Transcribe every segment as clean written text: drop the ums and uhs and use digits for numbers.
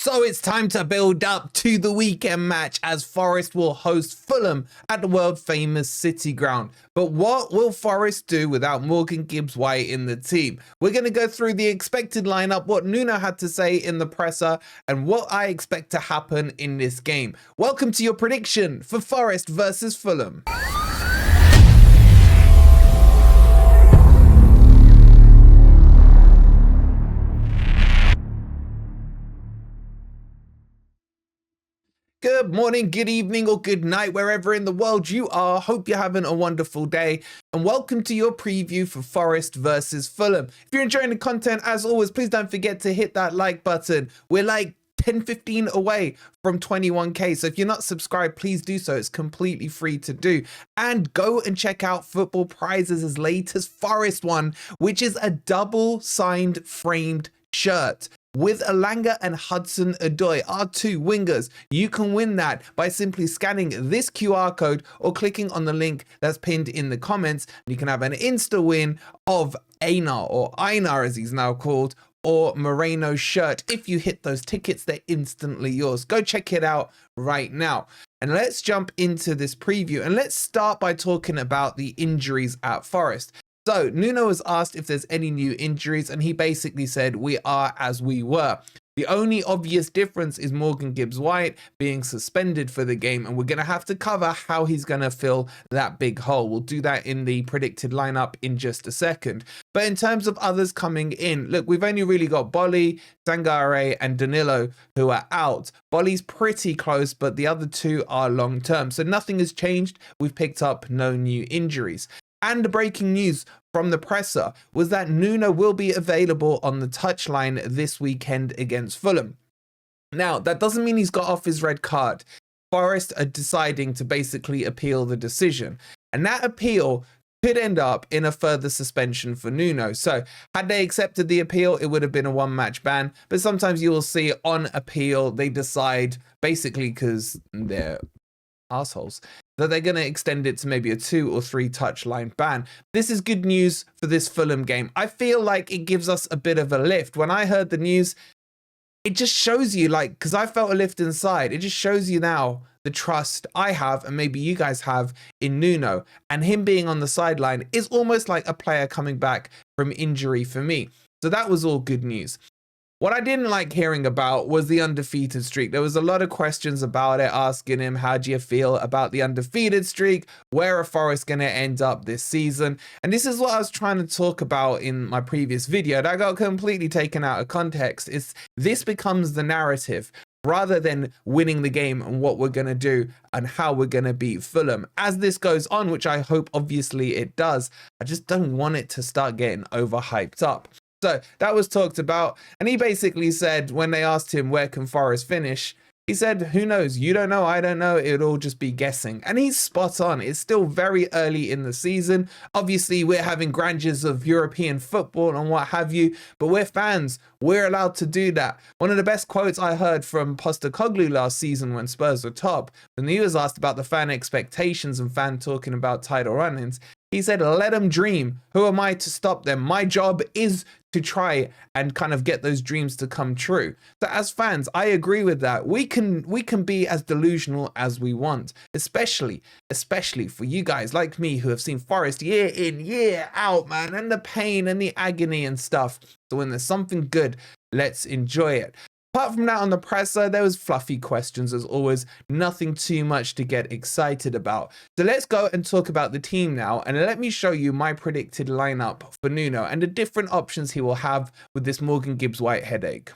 So it's time to build up to the weekend match as Forest will host Fulham at the world famous City Ground. But what will Forest do without Morgan Gibbs-White in the team? We're going to go through the expected lineup, what Nuno had to say in the presser, and what I expect to happen in this game. Welcome to your prediction for Forest versus Fulham. Good morning, good evening, or good night, wherever in the world you are. Hope you're having a wonderful day, and welcome to your preview for Forest versus Fulham. If you're enjoying the content, as always, please don't forget to hit that like button. We're like 10-15 away from 21k, so if you're not subscribed, please do so. It's completely free to do. And go and check out Football Prizes' latest Forest one, which is a double signed framed shirt with Elanga and Hudson-Odoi, our two wingers. You can win that by simply scanning this QR code or clicking on the link that's pinned in the comments. You can have an insta win of Einar, or Einar as he's now called, or Moreno's shirt. If you hit those tickets, they're instantly yours. Go check it out right now. And let's jump into this preview, and let's start by talking about the injuries at Forest. So Nuno was asked if there's any new injuries, and he basically said we are as we were. The only obvious difference is Morgan Gibbs-White being suspended for the game, and we're going to have to cover how he's going to fill that big hole. We'll do that in the predicted lineup in just a second. But in terms of others coming in, look, we've only really got Bolly, Sangare, and Danilo who are out. Bolly's pretty close, but the other two are long term. So nothing has changed. We've picked up no new injuries. And the breaking news from the presser was that Nuno will be available on the touchline this weekend against Fulham. Now, that doesn't mean he's got off his red card. Forest are deciding to basically appeal the decision. And that appeal could end up in a further suspension for Nuno. So had they accepted the appeal, it would have been a one-match ban. But sometimes you will see on appeal, they decide, basically because they're assholes, that they're going to extend it to maybe a 2 or 3 touchline ban. This is good news for this Fulham game. I feel like it gives us a bit of a lift. When I heard the news, it just shows you, like, because I felt a lift inside, it just shows you now the trust I have, and maybe you guys have, in Nuno. And him being on the sideline is almost like a player coming back from injury for me. So that was all good news. What I didn't like hearing about was the undefeated streak. There was a lot of questions about it, asking him, how do you feel about the undefeated streak? Where are Forest going to end up this season? And this is what I was trying to talk about in my previous video that got completely taken out of context. This becomes the narrative rather than winning the game and what we're going to do and how we're going to beat Fulham. As this goes on, which I hope obviously it does, I just don't want it to start getting overhyped up. So that was talked about, and he basically said, when they asked him where can Forest finish, he said, who knows? You don't know, I don't know, it'll all just be guessing. And he's spot on. It's still very early in the season. Obviously, we're having grandeurs of European football and what have you, but we're fans. We're allowed to do that. One of the best quotes I heard from Postecoglou last season when Spurs were top, when he was asked about the fan expectations and fan talking about title run-ins, he said, let them dream. Who am I to stop them? My job is to try and kind of get those dreams to come true. So as fans, I agree with that. We can be as delusional as we want, especially for you guys like me who have seen Forest year in, year out, man, and the pain and the agony and stuff. So when there's something good, let's enjoy it. Apart from that, on the presser, there was fluffy questions as always, nothing too much to get excited about. So let's go and talk about the team now, and let me show you my predicted lineup for Nuno and the different options he will have with this Morgan Gibbs-White headache.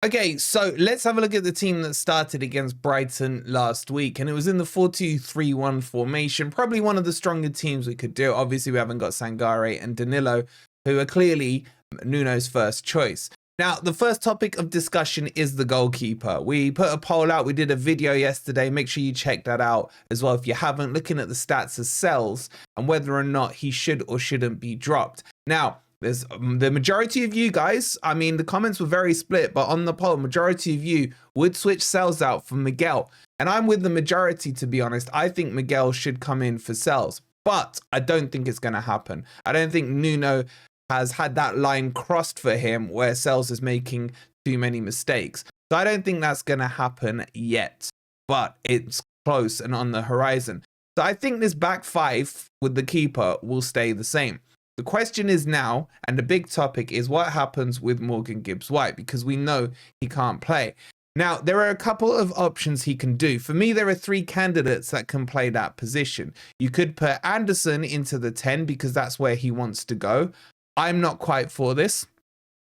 Okay, so let's have a look at the team that started against Brighton last week, and it was in the 4-2-3-1 formation, probably one of the stronger teams we could do. Obviously, we haven't got Sangare and Danilo, who are clearly Nuno's first choice. Now, the first topic of discussion is the goalkeeper. We put a poll out. We did a video yesterday. Make sure you check that out as well if you haven't, looking at the stats as Sells and whether or not he should or shouldn't be dropped. Now, there's the majority of you guys, I mean, the comments were very split, but on the poll, majority of you would switch Sells out for Miguel. And I'm with the majority, to be honest. I think Miguel should come in for Sells, but I don't think it's going to happen. I don't think Nuno has had that line crossed for him where Sells is making too many mistakes. So I don't think that's going to happen yet, but it's close and on the horizon. So I think this back five with the keeper will stay the same. The question is now, and the big topic is what happens with Morgan Gibbs-White, because we know he can't play. Now, there are a couple of options he can do. For me, there are three candidates that can play that position. You could put Anderson into the 10 because that's where he wants to go. I'm not quite for this.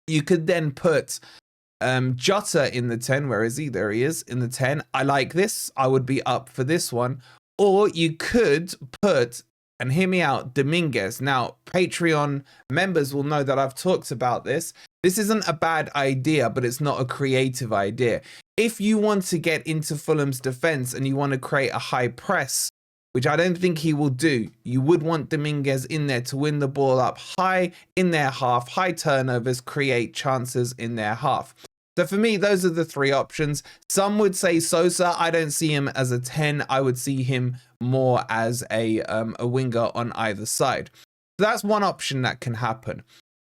You could then put Jota in the 10. Where is he? There he is in the 10. I like this. I would be up for this one. Or you could put, and hear me out, Dominguez. Now, Patreon members will know that I've talked about this. This isn't a bad idea, but it's not a creative idea. If you want to get into Fulham's defense and you want to create a high press, which I don't think he will do, you would want Dominguez in there to win the ball up high in their half, high turnovers, create chances in their half. So for me, those are the three options. Some would say Sosa. I don't see him as a 10. I would see him more as a winger on either side. So that's one option that can happen.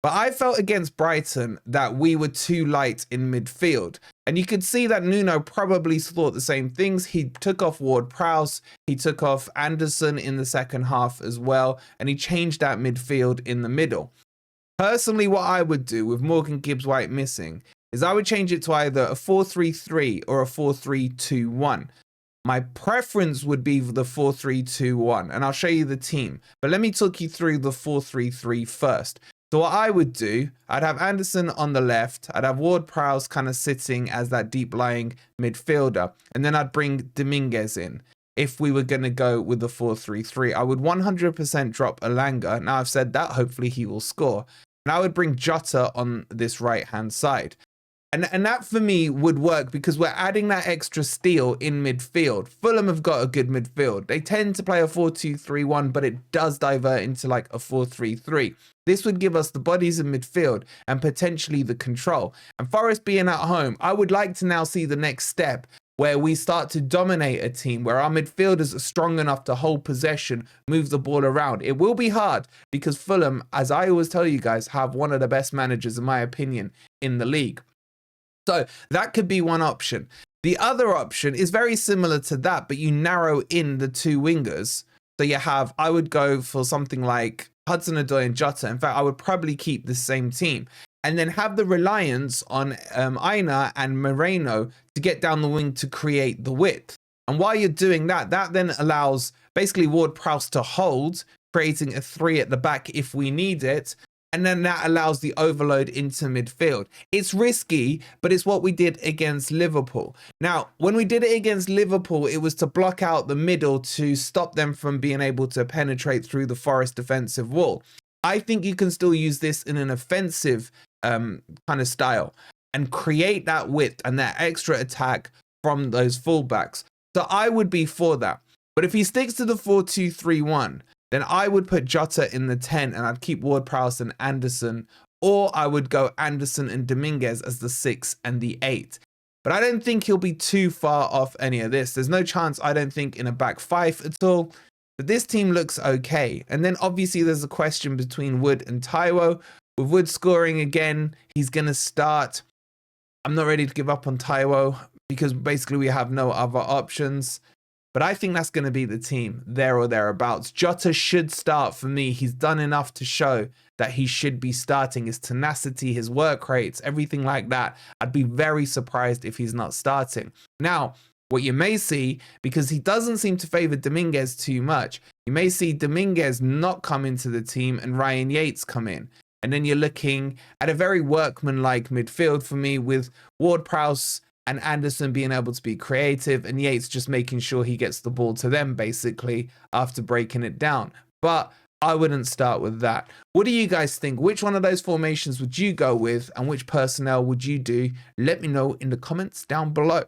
But I felt against Brighton that we were too light in midfield. And you could see that Nuno probably thought the same things. He took off Ward-Prowse, he took off Anderson in the second half as well, and he changed that midfield in the middle. Personally, what I would do with Morgan Gibbs-White missing is I would change it to either a 4-3-3 or a 4-3-2-1. My preference would be the 4-3-2-1, and I'll show you the team. But let me talk you through the 4-3-3 first. So what I would do, I'd have Anderson on the left, I'd have Ward-Prowse kind of sitting as that deep-lying midfielder, and then I'd bring Dominguez in. If we were going to go with the 4-3-3, I would 100% drop Elanga. Now I've said that, hopefully he will score. And I would bring Jota on this right-hand side. And that for me would work because we're adding that extra steal in midfield. Fulham have got a good midfield. They tend to play a 4-2-3-1, but it does divert into like a 4-3-3. This would give us the bodies in midfield and potentially the control. And Forest being at home, I would like to now see the next step where we start to dominate a team, where our midfielders are strong enough to hold possession, move the ball around. It will be hard because Fulham, as I always tell you guys, have one of the best managers, in my opinion, in the league. So that could be one option. The other option is very similar to that, but you narrow in the two wingers. So you have, I would go for something like Hudson-Odoi and Jota. In fact, I would probably keep the same team. And then have the reliance on Aina and Moreno to get down the wing to create the width. And while you're doing that, that then allows basically Ward-Prowse to hold, creating a 3 at the back if we need it. And then that allows the overload into midfield. It's risky, but it's what we did against Liverpool. Now, when we did it against Liverpool, it was to block out the middle to stop them from being able to penetrate through the Forest defensive wall. I think you can still use this in an offensive kind of style and create that width and that extra attack from those fullbacks. So I would be for that. But if he sticks to the 4-2-3-1, then I would put Jota in the 10 and I'd keep Ward-Prowse and Anderson, or I would go Anderson and Dominguez as the 6 and the 8. But I don't think he'll be too far off any of this. There's no chance, I don't think, in a back 5 at all. But this team looks okay. And then obviously there's a question between Wood and Taiwo. With Wood scoring again, he's going to start. I'm not ready to give up on Taiwo because basically we have no other options. But I think that's going to be the team, there or thereabouts. Jota should start for me. He's done enough to show that he should be starting. His tenacity, his work rates, everything like that. I'd be very surprised if he's not starting. Now, what you may see, because he doesn't seem to favour Dominguez too much, you may see Dominguez not come into the team and Ryan Yates come in. And then you're looking at a very workmanlike midfield for me with Ward-Prowse and Anderson being able to be creative and Yates just making sure he gets the ball to them basically after breaking it down. But I wouldn't start with that. What do you guys think? Which one of those formations would you go with and which personnel would you do? Let me know in the comments down below.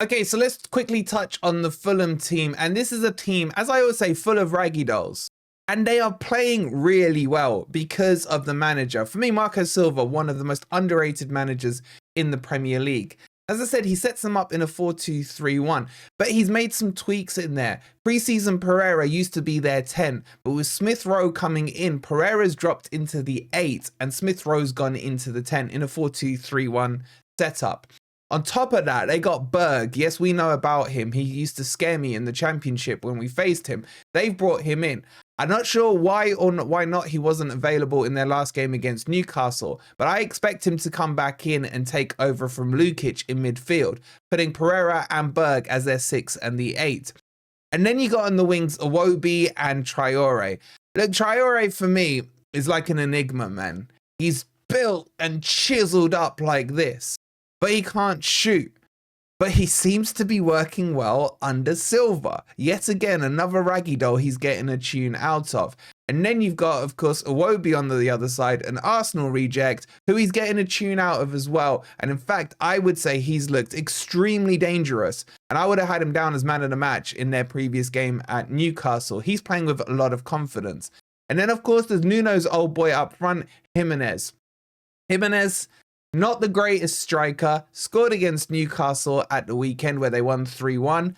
Okay, so let's quickly touch on the Fulham team. And this is a team, as I always say, full of raggy dolls. And they are playing really well because of the manager. For me, Marco Silva, one of the most underrated managers in the Premier League. As I said, he sets them up in a 4-2-3-1, but he's made some tweaks in there. Pre-season Pereira used to be their 10, but with Smith Rowe coming in, Pereira's dropped into the 8 and Smith Rowe's gone into the 10 in a 4-2-3-1 setup. On top of that, they got Berg. Yes, we know about him. He used to scare me in the championship when we faced him. They've brought him in. I'm not sure why or why not he wasn't available in their last game against Newcastle, but I expect him to come back in and take over from Lukic in midfield, putting Pereira and Berg as their 6 and the 8. And then you got on the wings Iwobi and Traore. Look, Traore for me is like an enigma, man. He's built and chiseled up like this, but he can't shoot. But he seems to be working well under Silva. Yet again, another raggy doll he's getting a tune out of. And then you've got, of course, Iwobi on the other side, an Arsenal reject, who he's getting a tune out of as well. And in fact, I would say he's looked extremely dangerous. And I would have had him down as man of the match in their previous game at Newcastle. He's playing with a lot of confidence. And then, of course, there's Nuno's old boy up front, Jimenez. Jimenez, not the greatest striker, scored against Newcastle at the weekend where they won 3-1.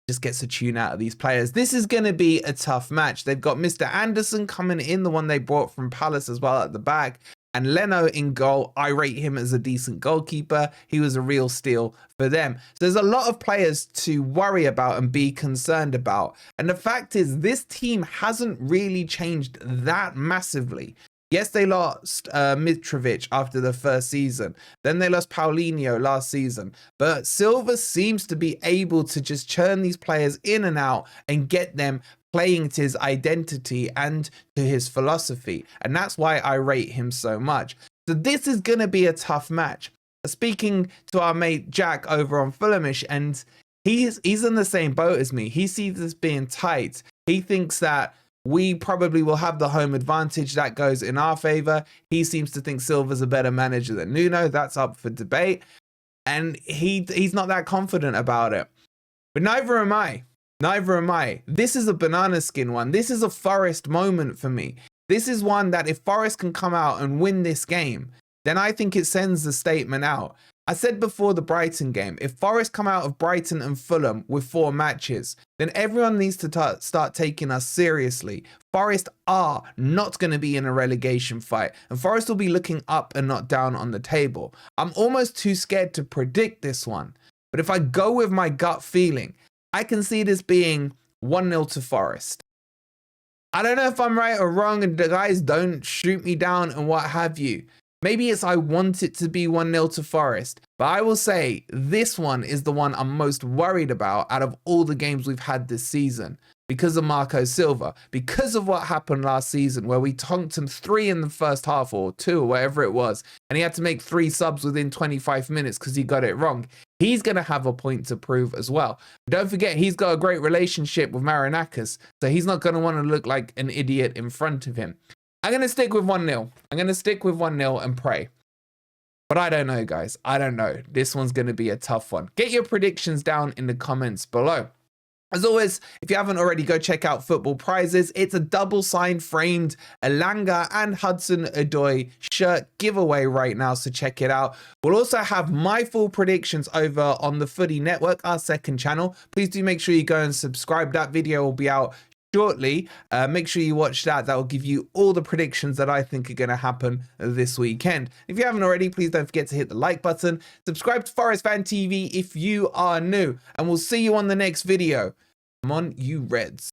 Just gets a tune out of these players. This is going to be a tough match. They've got Mr. Anderson coming in, the one they brought from Palace as well at the back. And Leno in goal. I rate him as a decent goalkeeper. He was a real steal for them. So there's a lot of players to worry about and be concerned about. And the fact is, this team hasn't really changed that massively. Yes, they lost Mitrovic after the first season. Then they lost Paulinho last season. But Silva seems to be able to just churn these players in and out and get them playing to his identity and to his philosophy. And that's why I rate him so much. So this is going to be a tough match. Speaking to our mate Jack over on Fulhamish, and he's in the same boat as me. He sees this being tight. He thinks that we probably will have the home advantage. That goes in our favor. He seems to think Silva's a better manager than Nuno. That's up for debate. And he's not that confident about it. But neither am I. Neither am I. This is a banana skin one. This is a Forest moment for me. This is one that if Forest can come out and win this game, then I think it sends the statement out. I said before the Brighton game, if Forest come out of Brighton and Fulham with 4 matches, then everyone needs to start taking us seriously. Forest are not going to be in a relegation fight, and Forest will be looking up and not down on the table. I'm almost too scared to predict this one, but if I go with my gut feeling, I can see this being 1-0 to Forest. I don't know if I'm right or wrong, and the guys don't shoot me down and what have you. Maybe it's I want it to be 1-0 to Forest, but I will say this one is the one I'm most worried about out of all the games we've had this season because of Marco Silva, because of what happened last season where we tonked him 3 in the first half or 2 or whatever it was, and he had to make 3 subs within 25 minutes because he got it wrong. He's going to have a point to prove as well. Don't forget, he's got a great relationship with Marinakis, so he's not going to want to look like an idiot in front of him. I'm going to stick with 1-0. I'm going to stick with 1-0 and pray. But I don't know, guys. I don't know. This one's going to be a tough one. Get your predictions down in the comments below. As always, if you haven't already, go check out Football Prizes. It's a double-signed framed Elanga and Hudson-Odoi shirt giveaway right now, so check it out. We'll also have my full predictions over on the Footy Network, our second channel. Please do make sure you go and subscribe. That video will be out shortly. Make sure you watch that. That will give you all the predictions that I think are going to happen this weekend. If you haven't already, please don't forget to hit the like button. Subscribe to Forest Fan TV if you are new, and we'll see you on the next video. Come on, you Reds.